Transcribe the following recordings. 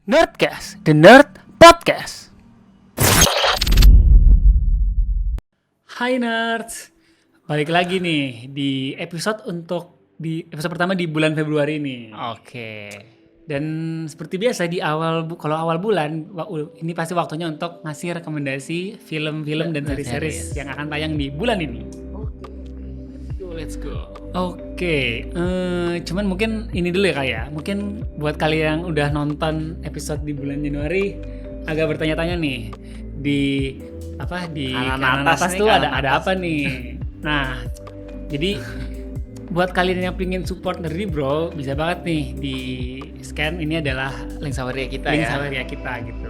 Nerdcast, The Nerd Podcast. Hai nerds, balik lagi nih di episode pertama di bulan Februari ini. Oke. Dan seperti biasa di kalau awal bulan ini pasti waktunya untuk ngasih rekomendasi film-film dan series-series yang akan tayang di bulan ini. Let's go. Oke, cuman mungkin ini dulu ya Kak ya. Mungkin buat kalian yang udah nonton episode di bulan Januari agak bertanya-tanya nih di kanan atas tuh ada apa nih. Nah, jadi buat kalian yang pengen support Nerdy Bro, bisa banget nih di scan, ini adalah Link Saweria kita Saweria kita gitu.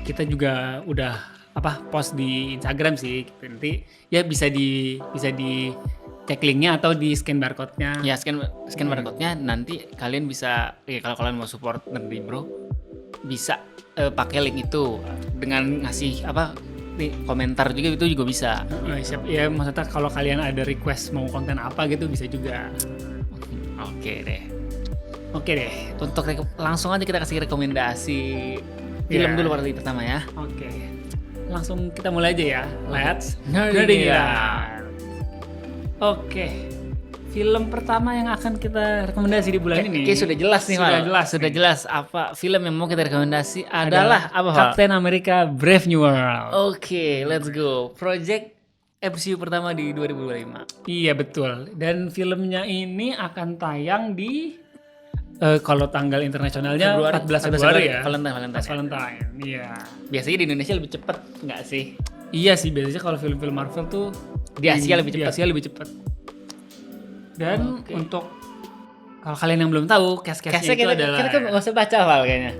Kita juga udah post di Instagram sih gitu. Nanti ya bisa di cek linknya atau di scan barcode-nya. Ya, scan barcode-nya nanti kalian bisa kalau kalian mau support Nerdy Bro bisa pakai link itu dengan ngasih komentar juga, itu juga bisa. Ya maksudnya kalau kalian ada request mau konten apa gitu bisa juga. Oke deh. Untuk Langsung aja kita kasih rekomendasi film dulu berarti pertama ya. Oke. Langsung kita mulai aja ya. Let's Nerdy it out. Oke. Film pertama yang akan kita rekomendasi di bulan ini. Sudah jelas nih, Sudah jelas apa film yang mau kita rekomendasi adalah Captain America Brave New World. Oke, let's go. Project MCU pertama di 2025. Iya betul. Dan filmnya ini akan tayang di kalau tanggal internasionalnya 14 Februari ya. Valentine. Iya. Biasanya di Indonesia lebih cepat nggak sih? Iya sih, biasanya kalau film-film Marvel tuh di Asia lebih cepat. Dan untuk kalau kalian yang belum tahu, cast-castnya itu adalah kita nggak usah baca awal kayaknya.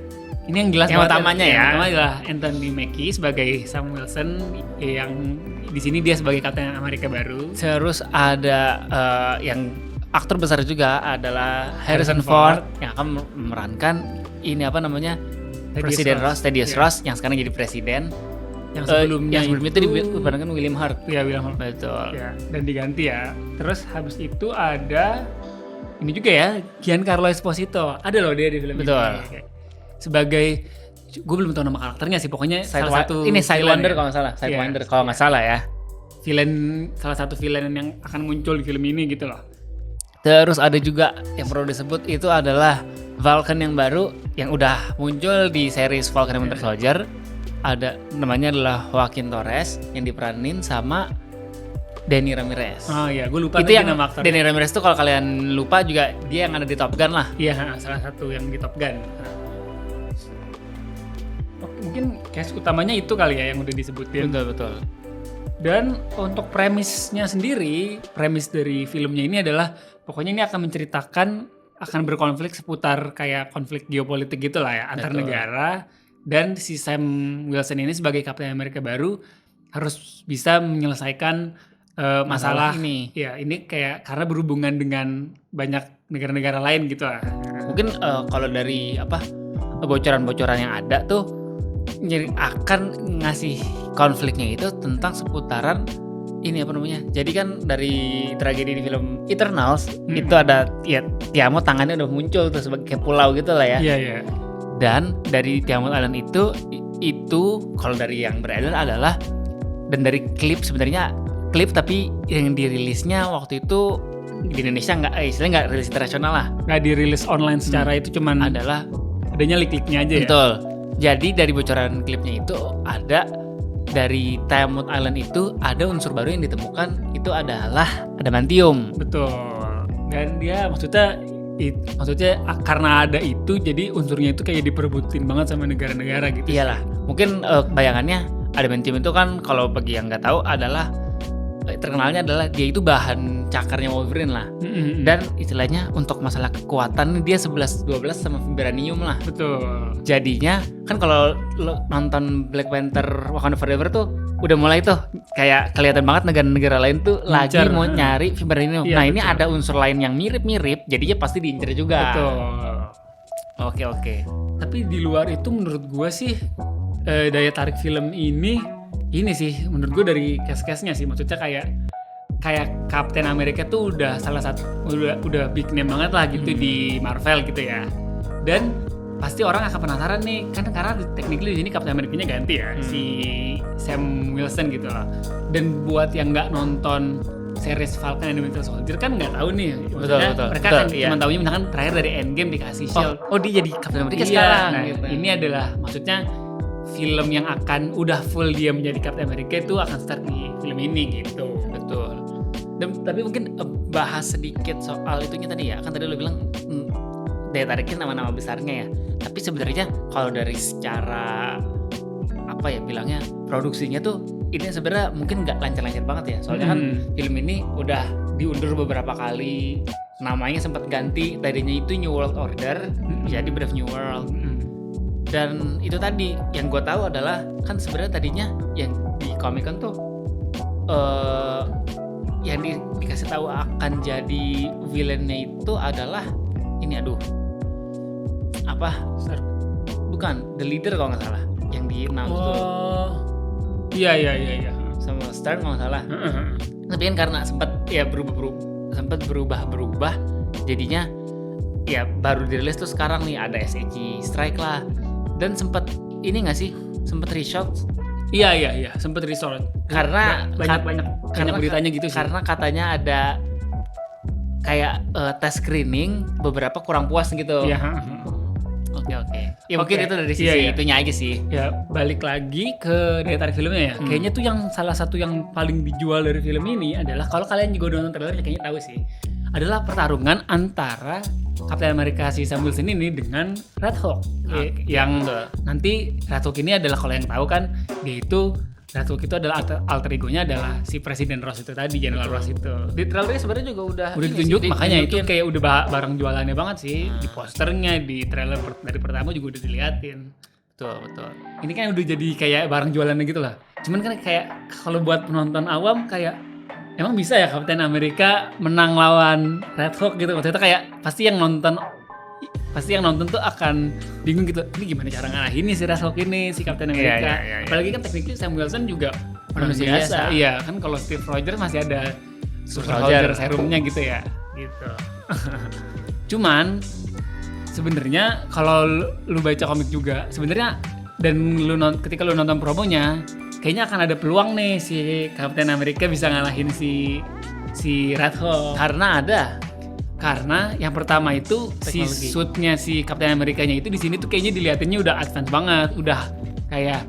Ini yang jelas yang utamanya ya. Yang utama adalah Anthony Mackie sebagai Sam Wilson, yang di sini dia sebagai Captain America baru. Terus ada yang aktor besar juga adalah Harrison Ford yang akan memerankan Presiden Thaddeus Ross yang sekarang jadi presiden. Yang sebelumnya itu diperankan William Hurt. Iya, William Hurt. Betul. Ya, dan diganti ya. Terus habis itu ada ini juga ya, Giancarlo Esposito. Ada loh dia di film Betul. ini. Sebagai, gue belum tahu nama karakternya sih, pokoknya salah satu ini Sidewinder ya. kalau nggak salah. Sidewinder kalau nggak salah ya. Salah satu villain yang akan muncul di film ini gitu loh. Terus ada juga yang perlu disebut itu adalah Falcon yang baru yang udah muncul di series Falcon and Winter Soldier. Ada namanya adalah Joaquin Torres yang diperanin sama Danny Ramirez. Oh iya, gue lupa itu yang nama aktornya. Danny Ramirez tuh kalau kalian lupa juga dia yang ada di Top Gun lah. Iya, salah satu yang di Top Gun. Mungkin cast utamanya itu kali ya yang udah disebutin. Betul. Dan untuk premis dari filmnya ini adalah pokoknya ini akan menceritakan, akan berkonflik seputar kayak konflik geopolitik gitu lah ya, antar negara. Dan si Sam Wilson ini sebagai Captain America baru harus bisa menyelesaikan masalah ini. Ya, ini kayak karena berhubungan dengan banyak negara-negara lain gitu lah. Mungkin kalau dari bocoran-bocoran yang ada tuh akan ngasih konfliknya itu tentang seputaran jadi kan dari tragedi di film Eternals itu ada ya Tiamo tangannya udah muncul tuh sebagai pulau gitu lah ya. Iya. Dan dari Tiamat Island itu kalau dari yang beredar adalah, dan dari klip tapi yang dirilisnya waktu itu di Indonesia nggak rilis internasional lah, nggak dirilis online secara itu, cuman adalah adanya leak-leaknya aja. Betul. Jadi dari bocoran klipnya itu ada dari Tiamat Island itu ada unsur baru yang ditemukan, itu adalah adamantium. Betul. Dan dia maksudnya karena ada itu jadi unsurnya itu kayak diperebutin banget sama negara-negara gitu. Iyalah, mungkin bayangannya adamantium itu kan kalau bagi yang nggak tahu adalah terkenalnya adalah dia itu bahan cakarnya Wolverine lah. Dan istilahnya untuk masalah kekuatan dia 11-12 sama vibranium lah. Betul. Jadinya kan kalau lo nonton Black Panther Wakanda Forever tuh udah mulai tuh kayak kelihatan banget negara-negara lain tuh lagi mau nyari vibranium. Iya, ini ada unsur lain yang mirip-mirip, jadinya pasti diincer juga. Betul. Oke. Tapi di luar itu menurut gue sih daya tarik film ini sih menurut gue dari cast-castnya sih, maksudnya kayak Captain America tuh udah salah satu udah big name banget lah gitu di Marvel gitu ya. Dan pasti orang akan penasaran nih kan karena technically di sini Captain America-nya ganti ya si Sam Wilson gitu loh. Dan buat yang nggak nonton series Falcon and the Winter Soldier kan nggak tahu nih. Maksudnya mereka kan cuma tahunya misalkan terakhir dari Endgame dikasih shield. Oh dia jadi Captain America sekarang. Nah, gitu. Ini adalah maksudnya film yang akan udah full dia menjadi Captain America itu akan start di film ini gitu. Betul. Dan tapi mungkin bahas sedikit soal itunya tadi ya. Kan tadi lu bilang daya tariknya nama-nama besarnya ya. Tapi sebenarnya kalau dari secara apa ya bilangnya produksinya tuh ini sebenarnya mungkin nggak lancar-lancar banget ya. Soalnya kan film ini udah diundur beberapa kali. Namanya sempat ganti. Tadinya itu New World Order jadi Brave New World. Dan itu tadi yang gue tahu adalah kan sebenarnya tadinya yang di Comic Con tuh yang dikasih tahu akan jadi villainnya itu adalah ini bukan The Leader kalau nggak salah yang di announce tuh. Iya. Sama Stern kalau nggak salah. Tapi kan karena sempat berubah jadinya ya baru dirilis tuh sekarang nih ada SAG Strike lah. Dan sempat ini nggak sih reshoot. Iya, sempat resort. Karena banyak beritanya gitu sih. Karena katanya ada kayak tes screening beberapa kurang puas gitu. Iya. Oke. Ya mungkin itu dari sisi itunya aja sih. Ya balik lagi ke daya tarik filmnya ya. Kayaknya tuh yang salah satu yang paling dijual dari film ini adalah kalau kalian juga udah nonton trailernya kayaknya tahu sih. Adalah pertarungan antara Captain America si Sam Wilson ini dengan Red Hulk. Yang nanti Red Hulk ini adalah kalau yang tahu kan dia itu Red Hulk itu adalah alter egonya adalah si Presiden Ross itu tadi, General Ross itu. Di trailernya sebenarnya juga udah ditunjuk, makanya itu kayak udah barang jualannya banget sih. Di posternya, di trailer dari pertama juga udah diliatin. Betul. Ini kan udah jadi kayak barang jualannya gitu lah. Cuman kan kayak kalau buat penonton awam kayak emang bisa ya Captain America menang lawan Red Hulk gitu. Maksudnya kayak pasti yang nonton tuh akan bingung gitu. Ini gimana cara ngalahin si Red Hulk ini, si Captain America. Iya. Apalagi kan tekniknya Sam Wilson juga manusia biasa. Iya, kan kalau Steve Rogers masih ada Super Soldier serumnya gitu ya. Gitu. Cuman sebenarnya kalau lu baca komik juga sebenarnya dan ketika lu nonton promonya kayaknya akan ada peluang nih si Captain America bisa ngalahin si Red Hulk. Karena yang pertama itu teknologi. Si suitnya si Captain America-nya itu di sini tuh kayaknya dilihatinnya udah advance banget, udah kayak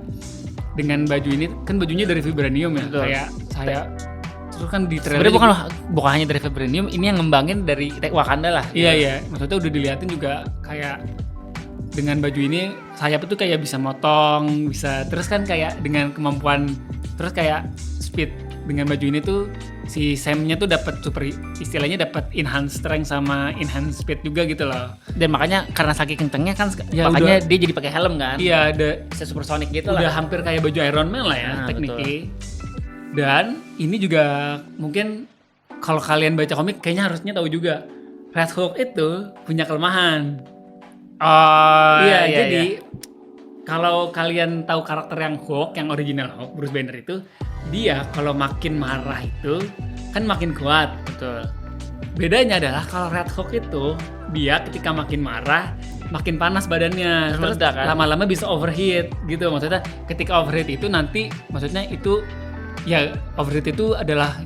dengan baju ini kan bajunya dari vibranium ya. Betul. Kayak terus kan di trailer sebenarnya bukan hanya dari vibranium, ini yang ngembangin dari Wakanda lah. Iya. Maksudnya udah dilihatin juga kayak dengan baju ini sayap tuh kayak bisa motong, bisa terus kan kayak dengan kemampuan terus kayak speed dengan baju ini tuh si Sam-nya tuh dapat istilahnya dapat enhanced strength sama enhanced speed juga gitu loh. Dan makanya karena saking kencengnya kan makanya dia jadi pakai helm kan. Iya, bisa supersonic gitu lah. Udah hampir kayak baju Iron Man lah ya tekniknya. Dan ini juga mungkin kalau kalian baca komik kayaknya harusnya tahu juga Red Hulk itu punya kelemahan. Iya, jadi kalau kalian tahu karakter yang Hulk, yang original Hulk, Bruce Banner itu, dia kalau makin marah itu kan makin kuat. Betul. Bedanya adalah kalau Red Hulk itu dia ketika makin marah makin panas badannya, terus lama-lama bisa overheat gitu. Maksudnya ketika overheat itu nanti maksudnya itu ya overheat itu adalah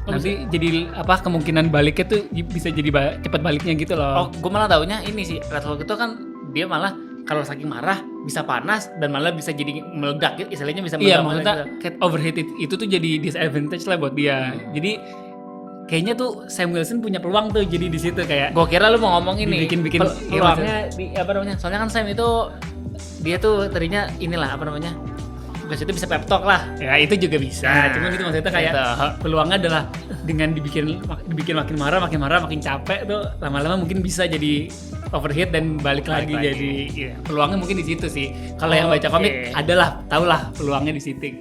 nanti jadi kemungkinan baliknya tuh bisa jadi cepat baliknya gitu loh. Gue malah taunya ini sih Red Hulk itu kan dia malah kalau saking marah bisa panas dan malah bisa jadi meledak gitu, istilahnya bisa meledak. Iya, maksudnya overheat itu tuh jadi disadvantage lah buat dia. Jadi kayaknya tuh Sam Wilson punya peluang tuh jadi di situ kayak. Gue kira lu mau ngomong ini. Bikin peluangnya di apa namanya? Soalnya kan Sam itu dia tuh tadinya inilah apa namanya? Biasanya bisa pep talk lah. Ya itu juga bisa. Cuma gitu maksudnya kayak peluangnya adalah dengan dibikin makin marah, makin capek tuh lama-lama mungkin bisa jadi overheat dan balik lagi. Jadi ya, peluangnya mungkin di situ sih. Kalau yang baca komik adalah tahulah peluangnya di situ.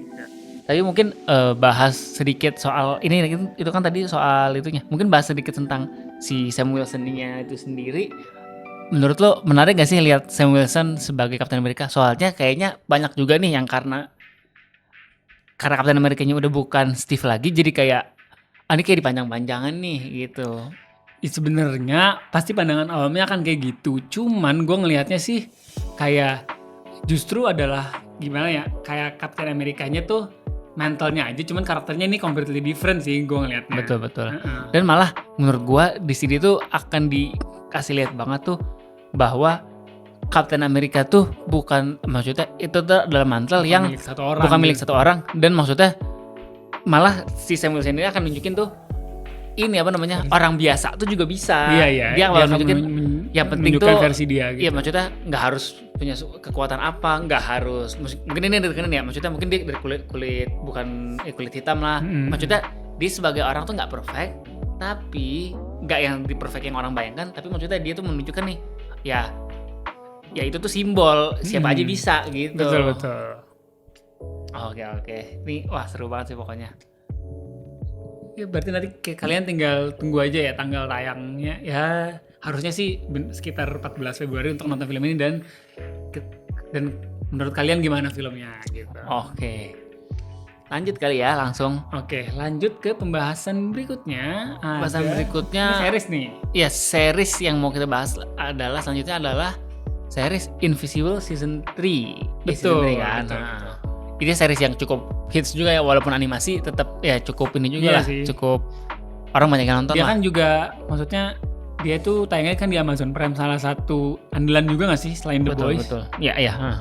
Tapi mungkin bahas sedikit soal ini itu kan tadi soal itunya. Mungkin bahas sedikit tentang si Sam Wilson-nya itu sendiri. Menurut lo menarik gak sih lihat Sam Wilson sebagai Captain America? Soalnya kayaknya banyak juga nih yang karena Captain America-nya udah bukan Steve lagi, jadi kayak ini kayak dipanjang-panjangan nih gitu. sebenarnya pasti pandangan awamnya akan kayak gitu. Cuman gue ngelihatnya sih kayak justru adalah gimana ya? Kayak Captain Amerikanya tuh mentalnya aja, cuman karakternya ini completely different sih gue ngelihatnya. Betul. Dan malah menurut gua di sini tuh akan dikasih lihat banget tuh bahwa Captain America tuh bukan, maksudnya itu tuh adalah mantel yang bukan milik satu orang, dan maksudnya malah si Samuel sendiri akan nunjukin tuh ini apa namanya, orang biasa tuh juga bisa. Iya. Dia bakal nunjukin yang penting tuh versi dia gitu. Iya, maksudnya nggak harus punya kekuatan apa, nggak harus mungkin ini ya, maksudnya mungkin dia dari kulit bukan kulit hitam lah. Maksudnya dia sebagai orang tuh nggak perfect, tapi nggak yang di perfect yang orang bayangkan, tapi maksudnya dia tuh menunjukkan nih ya itu tuh simbol siapa aja bisa gitu. Betul. Oke. Nih wah seru banget sih pokoknya. Ya berarti nanti kalian tinggal tunggu aja ya tanggal tayangnya. Ya harusnya sih sekitar 14 Februari untuk nonton film ini, dan menurut kalian gimana filmnya gitu. Oke. Lanjut kali ya langsung. Oke, lanjut ke pembahasan berikutnya. Pembahasan berikutnya ini series nih. Ya, series yang mau kita bahas selanjutnya adalah series Invisible Season 3. Betul, kan? betul. Nah, ini series yang cukup hits juga ya, walaupun animasi tetap ya cukup ini juga lah, sih. Cukup orang banyak yang nonton. Dia lah. kan juga maksudnya dia tuh tayangnya kan di Amazon Prime, salah satu andalan juga nggak sih selain The Boys? Betul. Iya.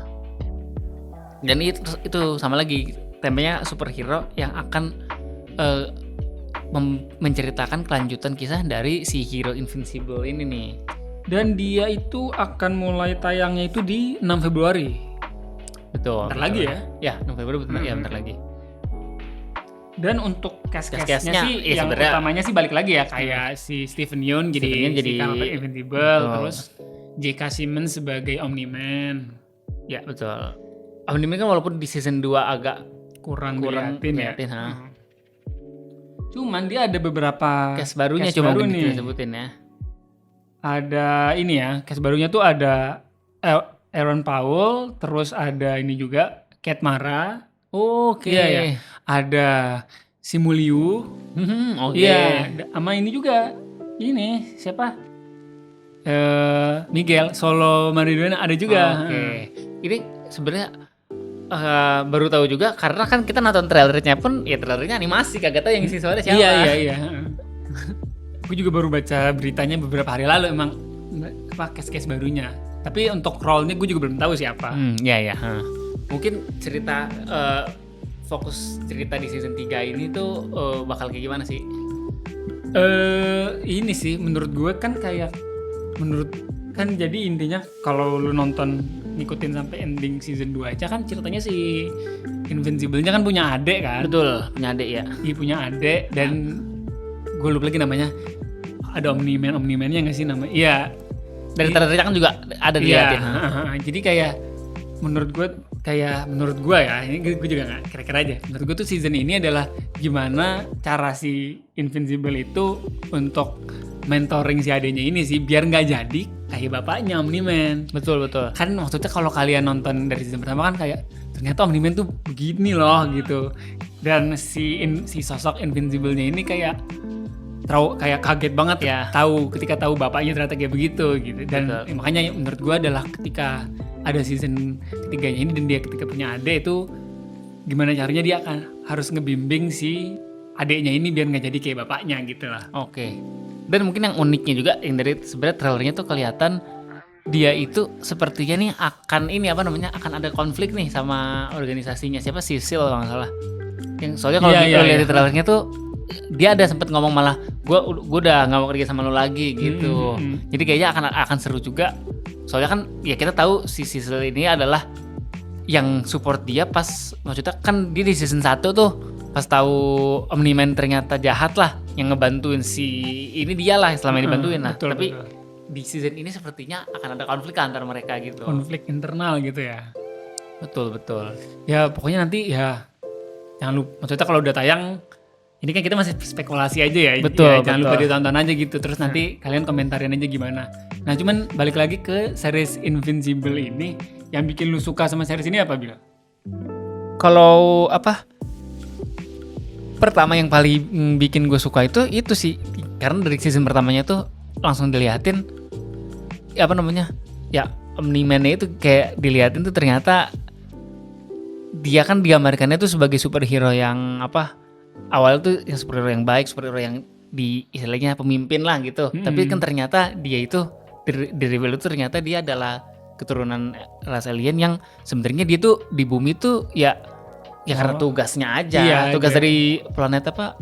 Dan itu sama lagi temanya superhero yang akan menceritakan kelanjutan kisah dari si hero Invincible ini nih. Dan dia itu akan mulai tayangnya itu di 6 Februari. Betul. Bentar lagi ya? Ya, 6 Februari ya bentar lagi. Dan untuk cast-castnya sih ya yang utamanya sih balik lagi ya, kayak si Steven Yeun jadi karakter Invincible, terus J.K. Simmons sebagai Omni-Man. Ya betul. Omni-Man kan walaupun di season 2 agak kurang dilihatin ya. Cuman dia ada beberapa cast barunya, coba kita sebutin ya. Ada ini ya, cast barunya tuh ada Aaron Paul, terus ada ini juga Kate Mara. Oke. Iya. Ada Simu Liu. Iya, sama ini juga. Ini siapa? Miguel Solo Mariduena ada juga. Oke. Ini sebenarnya baru tahu juga karena kan kita nonton trailernya pun ya trailernya animasi, kagak tahu yang isi suara siapa. Iya. Gue juga baru baca beritanya beberapa hari lalu, emang case barunya. Tapi untuk role-nya gue juga belum tahu siapa. Iya. Mungkin cerita fokus cerita di season 3 ini tuh bakal kayak gimana sih? Ini sih menurut gue kan jadi intinya kalau lu nonton ngikutin sampai ending season 2 aja kan ceritanya si Invincible-nya kan punya adik kan? Betul, punya adik ya. Iya punya adik, dan gue lupa lagi namanya. Ada Omni-Man-nya nggak sih namanya? Iya. Dari trailernya kan juga ada dilihatin. Jadi kayak menurut gue ya, ini gue juga nggak kira-kira aja. Menurut gue tuh season ini adalah gimana cara si Invincible itu untuk mentoring si adiknya ini sih, biar nggak jadi kayak bapaknya Omni-Man. Betul. Kan maksudnya kalau kalian nonton dari season pertama kan kayak ternyata Omni-Man tuh begini loh gitu. Dan si sosok Invincible-nya ini kayak kaget banget ya ketika tahu bapaknya ternyata kayak begitu gitu. Dan makanya menurut gue adalah ketika ada season ketiganya ini dan dia ketika punya adik itu gimana caranya dia akan harus ngebimbing si adiknya ini biar nggak jadi kayak bapaknya gitu lah. Oke. Dan mungkin yang uniknya juga yang dari sebenarnya trailernya tuh kelihatan dia itu sepertinya nih akan ada konflik nih sama organisasinya siapa, Sisil kalau nggak salah. Yang soalnya kalau lihat di trailernya tuh dia ada sempat ngomong malah gue udah nggak mau kerja sama lo lagi gitu. Jadi kayaknya akan seru juga. Soalnya kan ya kita tahu si Sisil ini adalah yang support dia pas, maksudnya kan dia di season 1 tuh pas tahu Omni-Man ternyata jahat lah, yang ngebantuin si ini dia lah selama ini dibantuin lah. Tapi di season ini sepertinya akan ada konflik antara mereka gitu. Konflik internal gitu ya. Betul. Ya pokoknya nanti ya jangan lupa, maksudnya kalau udah tayang ini kan kita masih spekulasi aja ya. Betul. Jangan lupa ditonton aja gitu. Terus nanti kalian komentarin aja gimana. Nah cuman balik lagi ke series Invincible ini, yang bikin lu suka sama series ini apa, Bil? Kalau pertama yang paling bikin gue suka itu sih karena dari season pertamanya tuh langsung diliatin ya apa namanya ya Omni-Man-nya itu kayak diliatin tuh ternyata dia kan digambarkannya tuh sebagai superhero yang apa awal tuh yang superhero yang baik, superhero yang di istilahnya pemimpin lah gitu. Tapi kan ternyata dia itu di reveal itu ternyata dia adalah keturunan ras alien yang sebenarnya dia tuh di bumi tuh ya karena tugasnya aja. Iya, tugas dari planet apa?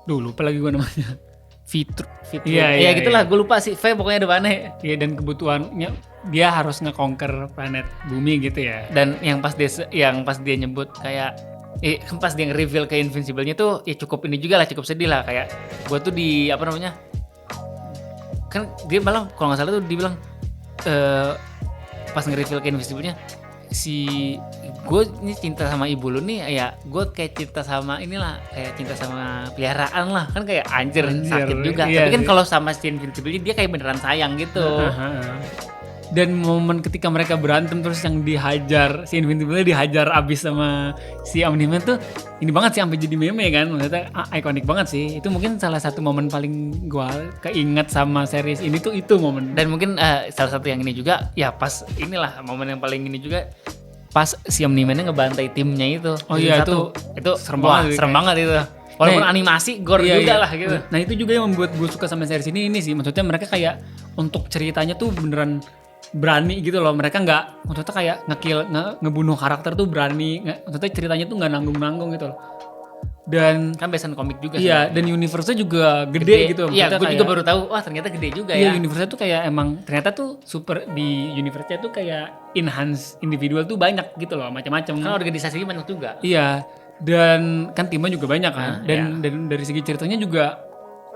Duh, lupa lagi gue namanya. Fitur. Iya, gitulah, gue lupa sih. V pokoknya depannya. Iya, dan kebutuhannya dia harus nge-conquer planet bumi gitu ya. Dan yang pas dia nyebut kayak pas dia nge-reveal ke Invincible-nya tuh ya cukup ini juga lah, cukup sedih lah kayak gue tuh di apa namanya? Kan dia malah kalau nggak salah tuh dibilang pas nge-reveal ke Invincible-nya si gue ini cinta sama ibu lu nih ya gue kayak cinta sama inilah kayak cinta sama peliharaan lah kan kayak anjir sakit juga iya, tapi kan kalau sama si Invincible dia kayak beneran sayang gitu. Dan momen ketika mereka berantem terus yang dihajar si Invincible dihajar abis sama si Omni-Man tuh ini banget sih sampai jadi meme kan, maksudnya ikonik banget sih. Itu mungkin salah satu momen paling gua keinget sama series ini tuh itu momen. Dan mungkin salah satu yang ini juga ya pas inilah momen yang paling ini juga pas si Omni-Man-nya ngebantai timnya itu. Oh iya itu serem banget itu. Walaupun animasi gore juga lah gitu. Nah itu juga yang membuat gue suka sama series ini sih, maksudnya mereka kayak untuk ceritanya tuh beneran berani gitu loh, mereka nggak maksudnya kayak ngebunuh karakter tuh berani, maksudnya ceritanya tuh nggak nanggung gitu loh. Dan kan besan komik juga sih. Iya, dan universe-nya juga gede gitu. Iya, gue juga baru tahu, wah ternyata gede juga ya. Iya, universe-nya tuh kayak emang ternyata tuh super di universe-nya tuh kayak enhance individual tuh banyak gitu loh, macam-macam. Kan organisasinya banyak juga. Iya, dan kan timnya juga banyak kan. Dan dari segi ceritanya juga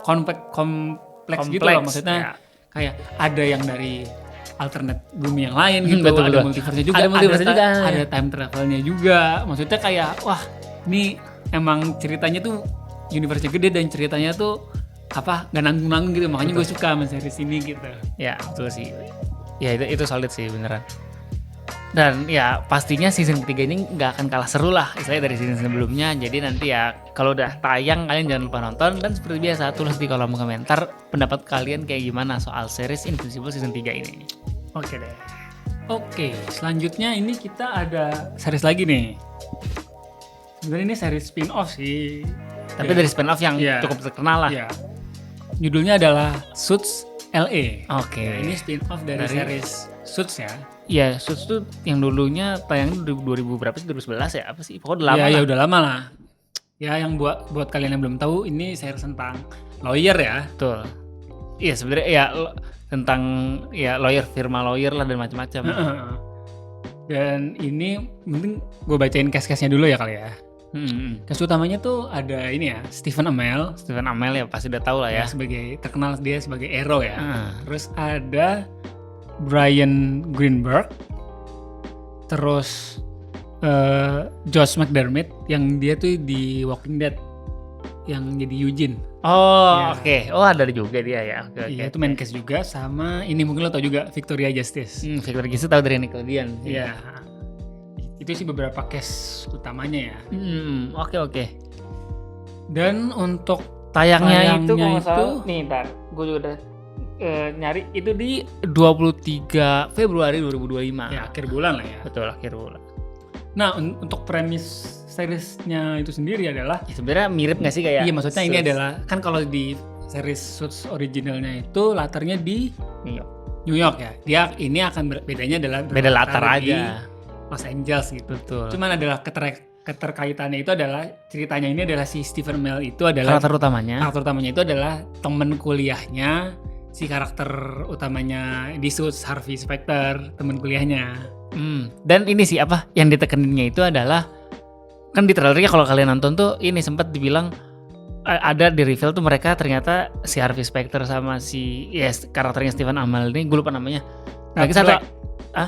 kompleks gitu loh, maksudnya kayak ada yang dari alternate bumi yang lain gitu, betul. Ada multiverse juga, ada time travelnya juga, maksudnya kayak wah ini emang ceritanya tuh universe-nya gede dan ceritanya tuh apa nggak nanggung gitu, makanya gue suka sama series ini gitu. Ya betul sih, ya itu solid sih beneran. Dan ya pastinya season ketiga ini nggak akan kalah seru lah istilahnya dari season sebelumnya. Jadi nanti ya kalau udah tayang kalian jangan lupa nonton, dan seperti biasa tulis di kolom komentar pendapat kalian kayak gimana soal series Invincible season 3 ini. Oke deh. Oke, selanjutnya ini kita ada series lagi nih. Sebenarnya ini series spin-off sih. Tapi dari spin-off yang cukup terkenal lah. Iya. Judulnya adalah Suits LA. Oke. Nah, ini spin-off dari series Suits ya. Iya, Suits tuh yang dulunya tayang 2000 berapa sih? 2011 ya? Apa sih? Pokoknya udah lama lah. Ya udah lama lah. Ya yang buat kalian yang belum tahu, ini series tentang lawyer ya. Betul. Iya sebenarnya ya tentang ya firma lawyer lah dan macam-macam. Dan ini mungkin gue bacain case-case-nya dulu ya kali ya. Case utamanya tuh ada ini ya, Stephen Amell ya pasti udah tahu lah ya. Sebagai terkenal dia sebagai Arrow ya. Terus ada Brian Greenberg. Terus Josh McDermott yang dia tuh di Walking Dead yang jadi Eugene. Oh, oke. Oh, ada juga dia ya. Iya, itu main case juga sama ini mungkin lo tau juga Victoria Justice. Victoria Justice tahu dari Nickelodeon. Iya. Itu sih beberapa case utamanya ya. Oke. Dan untuk tayangnya itu nih ntar gue juga udah nyari itu di 23 Februari 2025. Ya, akhir bulan lah ya. Betul, akhir bulan. Nah, untuk premis seriesnya itu sendiri adalah ya, sebenarnya mirip nggak sih kayak? Iya, maksudnya ini adalah kan kalau di series Suits originalnya itu latarnya di New York ya. Dia ini akan bedanya adalah beda latar aja. Los Angeles gitu. Betul. Cuman adalah keterkaitannya itu adalah ceritanya ini adalah si Stephen Amell itu adalah karakter utamanya itu adalah teman kuliahnya si karakter utamanya di Suits, Harvey Specter, teman kuliahnya. Dan ini sih apa yang ditekeninnya itu adalah kan di trailernya kalau kalian nonton tuh ini sempat dibilang ada di reveal tuh mereka ternyata si Harvey Specter sama si karakternya Stephen Amell ini gue lupa namanya.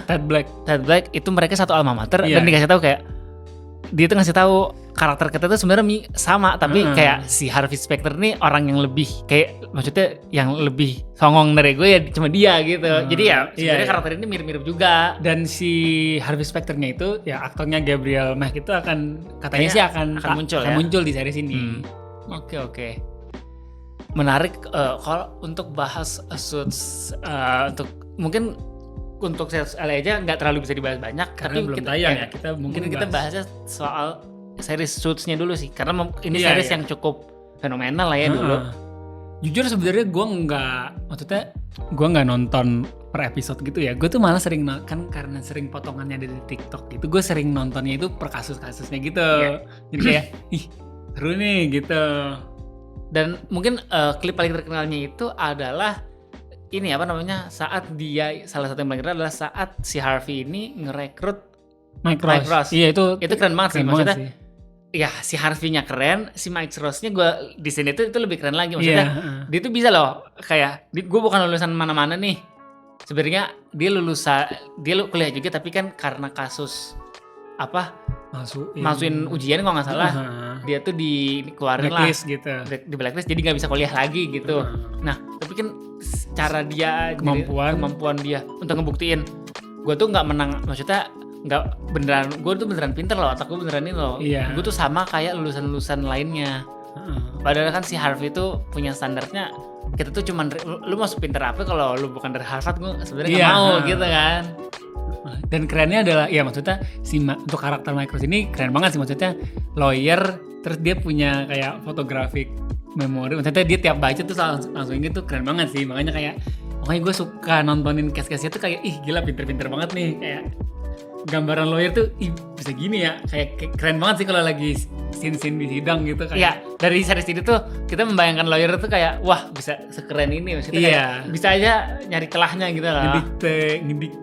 Ted Black itu mereka satu alma mater dan dikasih tahu kayak dia tuh ngasih tahu karakter kita tuh sebenarnya sama tapi kayak si Harvey Specter nih orang yang lebih kayak maksudnya yang lebih songong dari gue ya cuma dia gitu. Jadi ya sebenarnya karakter ini mirip-mirip juga. Dan si Harvey Specter-nya itu ya aktornya Gabriel Mack itu katanya sih akan muncul di series ini. Oke. menarik kalau untuk bahas Suits untuk mungkin untuk Suits LA aja nggak terlalu bisa dibahas banyak karena tapi belum kita, tayang ya. Kita mungkin kita bahasnya soal series Suits-nya dulu sih karena ini Iya, series iya. yang cukup fenomenal lah ya dulu. Jujur sebenarnya maksudnya gue nggak nonton per episode gitu ya. Gue tuh malah sering kan karena sering potongannya dari TikTok gitu. Gue sering nontonnya itu per kasus-kasusnya gitu. Jadi kayak ih seru nih gitu. Dan mungkin klip paling terkenalnya itu adalah ini apa namanya saat dia salah satu yang paling keren adalah saat si Harvey ini ngerekrut Mike Mike Ross. Ross. Iya itu keren banget sih maksudnya. sih. Ya si Harvey-nya keren, si Mike Ross-nya gue di sini itu lebih keren lagi maksudnya. Iya, Dia tuh bisa loh kayak gue bukan lulusan mana-mana nih. Sebenarnya dia kuliah juga tapi kan karena kasus apa masukin ujian kalau nggak salah dia tuh dikeluarin blacklist gitu. di blacklist jadi nggak bisa kuliah lagi gitu. Nah tapi kan cara dia kemampuan dia untuk ngebuktiin gue tuh nggak menang, maksudnya nggak beneran, gue tuh beneran pinter loh, otak gue beneran ini loh. Iya. Gue tuh sama kayak lulusan lainnya. Padahal kan si Harvey tuh punya standarnya kita tuh cuman lu masuk pinter apa kalau lu bukan dari Harvard, gue sebenarnya nggak mau gitu kan. Dan kerennya adalah ya maksudnya untuk karakter Mike Ross ini keren banget sih, maksudnya lawyer terus dia punya kayak photographic memory, maksudnya dia tiap baca tuh langsung inget tuh, keren banget sih. Makanya gue suka nontonin case-case-nya tuh kayak ih gila pinter-pinter banget nih, kayak gambaran lawyer tuh ih bisa gini ya, kayak keren banget sih kalau lagi scene-scene di sidang gitu kayak. Iya, dari series ini tuh kita membayangkan lawyer tuh kayak wah bisa sekeren ini, maksudnya kayak bisa aja nyari celahnya gitu lah.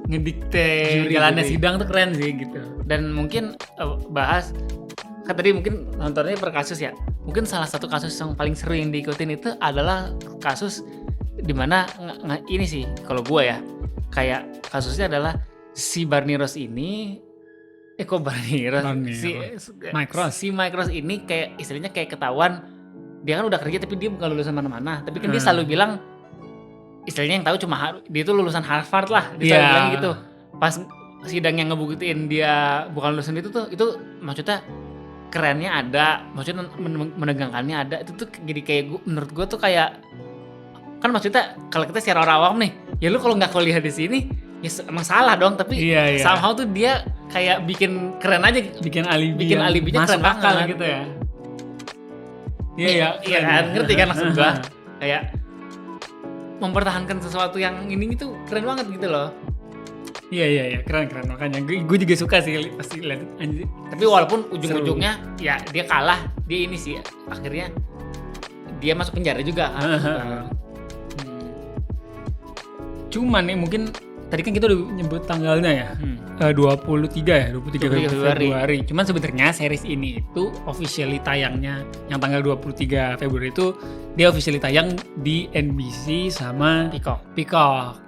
Ngedikte jalannya sidang tuh keren sih gitu. Dan mungkin bahas kan tadi mungkin nontonnya per kasus ya. Mungkin salah satu kasus yang paling seru yang diikutin itu adalah kasus dimana ini sih kalau gue ya, kayak kasusnya adalah si Barney Ross ini Mike Ross. Si Mike Ross ini kayak istilahnya kayak ketahuan dia kan udah kerja tapi dia bukan lulusan mana-mana, tapi kan dia selalu bilang istilahnya yang tahu cuma dia itu lulusan Harvard lah, dia selalu bilang gitu. Pas sidang yang ngebuktiin dia bukan lulusan itu maksudnya kerennya ada, maksudnya menegangkannya ada, itu tuh jadi kayak menurut gue tuh kayak kan maksudnya kalau kita secara orang awam nih ya lu kalau nggak kuliah di sini ya emang salah dong, tapi somehow tuh dia kayak bikin keren aja, bikin alibinya keren banget gitu ya. Iya kan, ngerti kan maksud gua. Kayak mempertahankan sesuatu yang ini itu keren banget gitu loh. Iya, keren makanya gue juga suka sih pasti lihat. Tapi walaupun ujung-ujungnya ya dia kalah, dia ini sih akhirnya dia masuk penjara juga kan. Cuman nih mungkin tadi kan kita udah nyebut tanggalnya ya, 23 Februari. Cuman sebenarnya series ini itu officially tayangnya yang tanggal 23 Februari itu dia officially tayang di NBC sama Peacock.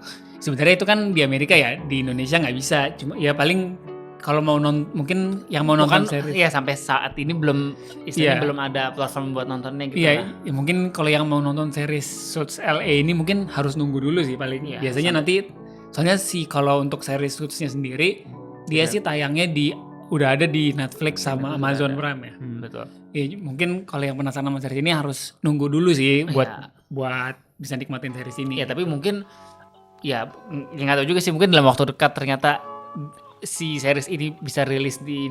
Sebenarnya itu kan di Amerika ya, di Indonesia nggak bisa. Cuma ya paling kalau mau mungkin yang mau nonton series. Iya sampai saat ini belum belum ada platform buat nontonnya gitu. Iya, ya, mungkin kalau yang mau nonton series Suits LA ini mungkin harus nunggu dulu sih paling. Biasanya nanti soalnya sih kalau untuk series Suits-nya sendiri dia sih tayangnya udah ada di Netflix sama Amazon Prime ya. Betul. Ya, mungkin kalau yang penasaran sama series ini harus nunggu dulu sih buat bisa nikmatin series ini. Ya tapi mungkin ya nggak tahu juga sih, mungkin dalam waktu dekat ternyata si series ini bisa rilis di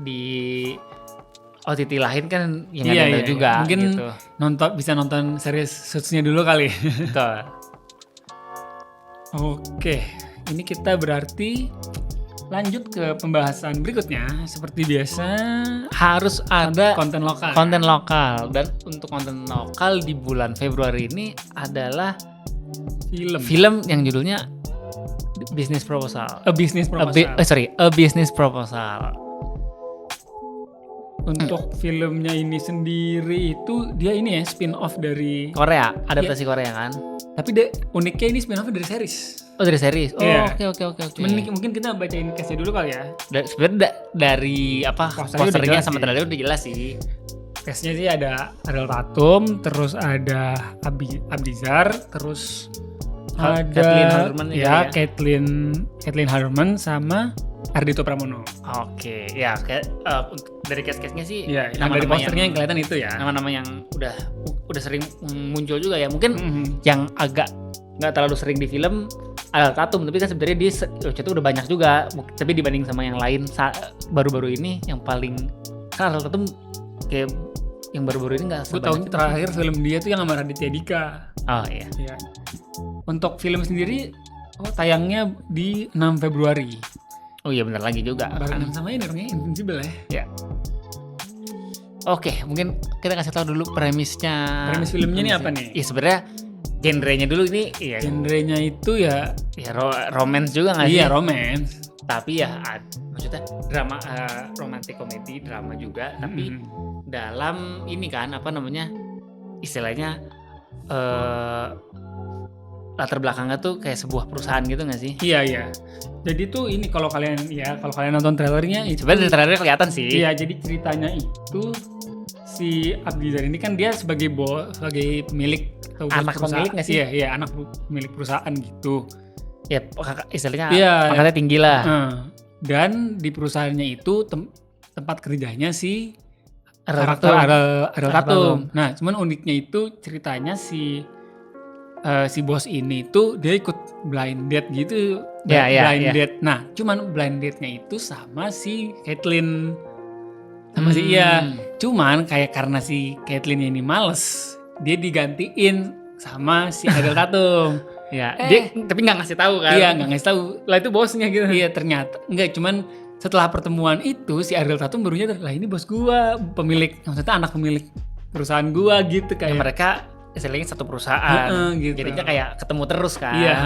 di OTT lain kan yang nggak tahu juga. Mungkin gitu. bisa nonton series Suits-nya dulu kali. Betul. Oke, ini kita berarti lanjut ke pembahasan berikutnya. Seperti biasa harus ada konten lokal. Dan untuk konten lokal di bulan Februari ini adalah film yang judulnya Business Proposal. A Business Proposal. Untuk filmnya ini sendiri itu dia ini ya spin-off dari Korea, adaptasi Korea kan. Tapi uniknya ini spin-off dari series. Oh dari series. Oke. Mungkin kita bacain case-nya dulu kali ya. Sebenarnya dari posternya sama trailer udah jelas sih. Case-nya sih ada Ariel Tatum, terus ada Abdizar, terus ada Caitlin Halderman sama Ardhito Pramono. Oke, ya dari cast-castnya sih Iya, yang dari posternya yang kelihatan itu ya. Nama-nama yang udah sering muncul juga ya. Mungkin yang agak nggak terlalu sering di film Ariel Tatum, tapi kan sebenarnya dia itu udah banyak juga. Tapi dibanding sama yang lain baru-baru ini yang paling kan Ariel Tatum kayak yang baru-baru ini nggak. Gue tahu terakhir film dia tuh yang sama Raditya Dika. Oh iya. Iya. Untuk film sendiri tayangnya di 6 Februari. Oh iya benar lagi juga. Barengan sama ini orangnya Invincible ya. Ya. Oke, mungkin kita kasih tahu dulu premisnya. Premis filmnya ini apa nih? Iya sebenarnya genrenya dulu ini ya. Genrenya itu ya romance juga nggak sih? Iya, romance. Tapi ya maksudnya drama, romantic comedy, drama juga. Tapi dalam ini kan apa namanya istilahnya latar belakangnya tuh kayak sebuah perusahaan gitu nggak sih? Iya. Jadi tuh ini kalau kalian nonton trailernya itu sebenarnya dari trailernya kelihatan sih. Iya, jadi ceritanya itu si Abdizar ini kan dia sebagai pemilik atau anak pemilik nggak sih? Iya, anak pemilik perusahaan gitu. Ya istilahnya iya, pangkatnya tinggi lah. Dan di perusahaannya itu tempat kerjanya si karakter Ariel Tatum. Nah, cuman uniknya itu ceritanya si bos ini tuh dia ikut blind date gitu. Blind date. Nah, cuman blind date-nya itu sama si Caitlyn. Sama si Cuman kayak karena si Caitlyn ini males, dia digantiin sama si Ariel Tatum. Ya, dia tapi nggak ngasih tahu kan? Iya, nggak ngasih tahu. Lah itu bosnya gitu. Iya, ternyata enggak, cuman setelah pertemuan itu si Ariel Tatum baru nyadar, lah ini bos gua, maksudnya anak pemilik perusahaan gua gitu kayak. Ya, mereka istilahnya satu perusahaan. Gitu. Jadinya kayak ketemu terus kan. Iya,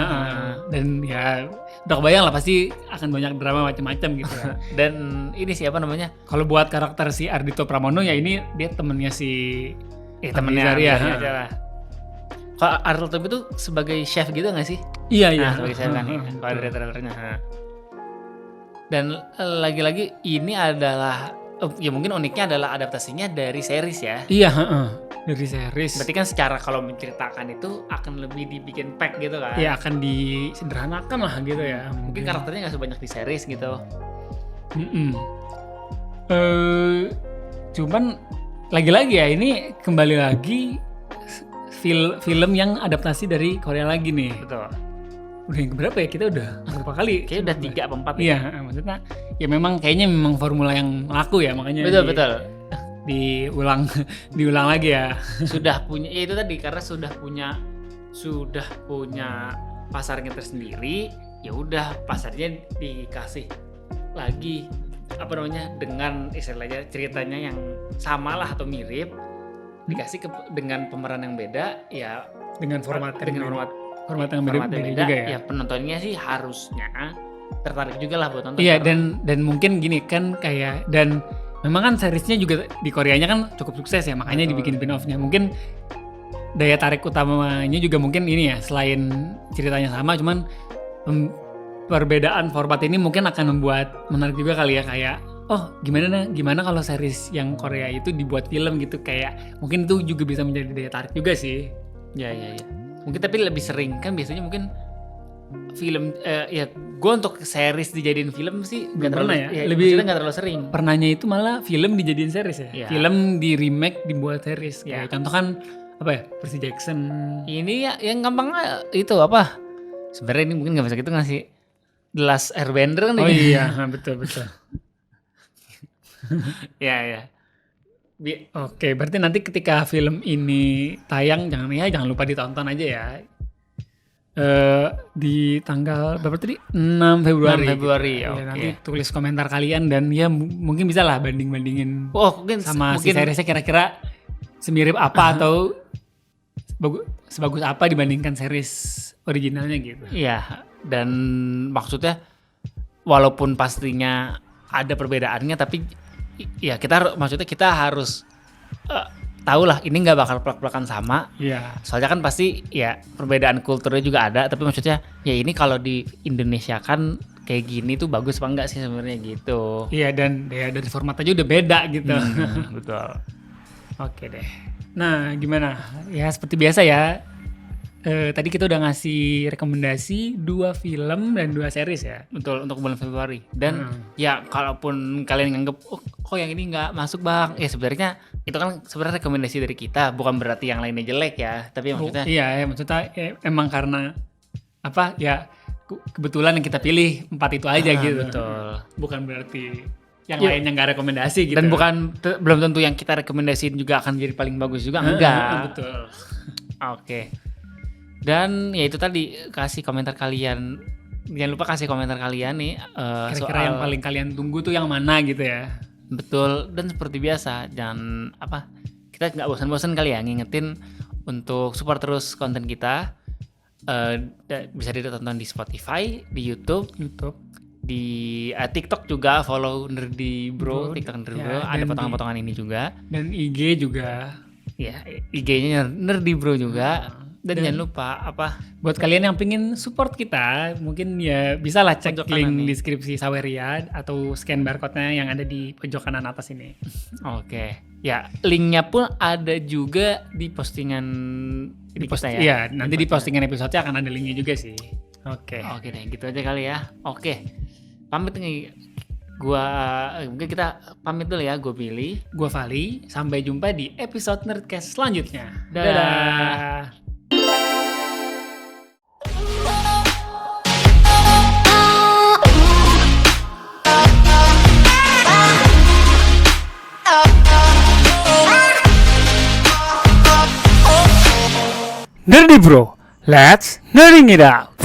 dan ya udah kebayang lah pasti akan banyak drama macam-macam gitu ya. Dan ini siapa namanya? Kalau buat karakter si Ardhito Pramono ya ini dia temennya si temennya Arya aja lah. Kalau Ariel Tatum itu sebagai chef gitu nggak sih? Iya. Nah, sebagai chef kan. Kalau dari trailernya. Dan lagi-lagi ini adalah ya mungkin uniknya adalah adaptasinya dari series ya. Iya, dari series. Berarti kan secara kalau menceritakan itu akan lebih dibikin pack gitu kan? Iya, akan disederhanakan lah gitu ya. Mungkin karakternya nggak sebanyak di series gitu. Cuman lagi-lagi ya ini kembali lagi film yang adaptasi dari Korea lagi nih. Betul. Udah yang berapa ya? Kita udah berapa kali? Kayaknya udah 3 apa 4 Iya, maksudnya ya kayaknya memang formula yang laku ya, makanya betul. diulang lagi ya. Sudah punya ya itu tadi karena sudah punya pasarnya tersendiri, ya udah pasarnya dikasih lagi apa namanya dengan istilahnya ceritanya yang sama lah atau mirip dikasih dengan pemeran yang beda ya dengan format yang beda juga ya. Ya penontonnya sih harusnya tertarik juga lah buat nonton. Iya, dan mungkin gini kan kayak dan memang kan seriesnya juga di Koreanya kan cukup sukses ya, makanya dibikin spin-off-nya. Mungkin daya tarik utamanya juga mungkin ini ya, selain ceritanya sama cuman perbedaan format ini mungkin akan membuat menarik juga kali ya, kayak gimana kalau series yang Korea itu dibuat film gitu, kayak mungkin itu juga bisa menjadi daya tarik juga sih. Ya. Mungkin tapi lebih sering kan biasanya mungkin film ya gue untuk series dijadiin film sih nggak terlalu ya lebih nggak terlalu sering. Pernahnya itu malah film dijadiin series ya. Film di remake dibuat series. Kayak contoh kan apa ya, Percy Jackson. Ini ya yang gampang itu apa? Sebenarnya ini mungkin nggak bisa gitu ngasih The Last Airbender kan. Oh iya, betul. Ya. Oke, berarti nanti ketika film ini tayang jangan lupa ditonton aja ya. Di tanggal berapa tadi? 6 Februari. 6 Februari. Ya, Oke. nanti tulis komentar kalian dan ya mungkin bisa lah banding-bandingin. Mungkin si seriesnya kira-kira semirip apa atau sebagus apa dibandingkan series originalnya gitu. Iya, dan maksudnya walaupun pastinya ada perbedaannya tapi ya kita harus tahu lah ini nggak bakal plak-plakan sama. Iya. Soalnya kan pasti ya perbedaan kulturnya juga ada, tapi maksudnya ya ini kalau di Indonesia kan kayak gini tuh bagus apa enggak sih sebenarnya gitu. Iya, dan ya dari format aja udah beda gitu. Betul. Oke deh. Nah, gimana? Ya seperti biasa ya. tadi kita udah ngasih rekomendasi 2 film dan 2 series ya. Betul, untuk bulan Februari. Dan ya kalaupun kalian nganggep kok yang ini nggak masuk bang, ya sebenarnya itu kan sebenarnya rekomendasi dari kita, bukan berarti yang lainnya jelek ya. Tapi maksudnya maksudnya emang karena apa ya kebetulan yang kita pilih 4 itu aja gitu. Betul. Bukan berarti yang lainnya nggak rekomendasi gitu. Dan bukan belum tentu yang kita rekomendasiin juga akan jadi paling bagus juga, enggak. Betul. Oke. Dan ya itu tadi, kasih komentar kalian. Jangan lupa kasih komentar kalian nih kira-kira yang paling kalian tunggu tuh yang mana gitu ya. Betul. Dan seperti biasa, jangan kita nggak bosan-bosan kali ya ngingetin untuk support terus konten kita. Bisa ditonton di Spotify, di YouTube, di TikTok juga, follow Nerdy Bro, TikTok Nerdy Bro, ada potongan-potongan ini juga. Dan IG juga. Ya, IG-nya Nerdy Bro juga. Dan jangan lupa buat kalian yang pengen support kita, mungkin ya bisa lah cek Pojok link kanan deskripsi Saweria atau scan barcode-nya yang ada di pojok kanan atas ini. Oke. Ya, linknya pun ada juga di postingan di kita ya. Iya, nanti di postingan episode-nya akan ada linknya juga sih. Oke deh, gitu aja kali ya. Oke. Pamit nih. Mungkin kita pamit dulu ya, gue Billy. Gue Vali, sampai jumpa di episode Nerdcast selanjutnya. Dadah. Nerdy Bro, let's nerding it out.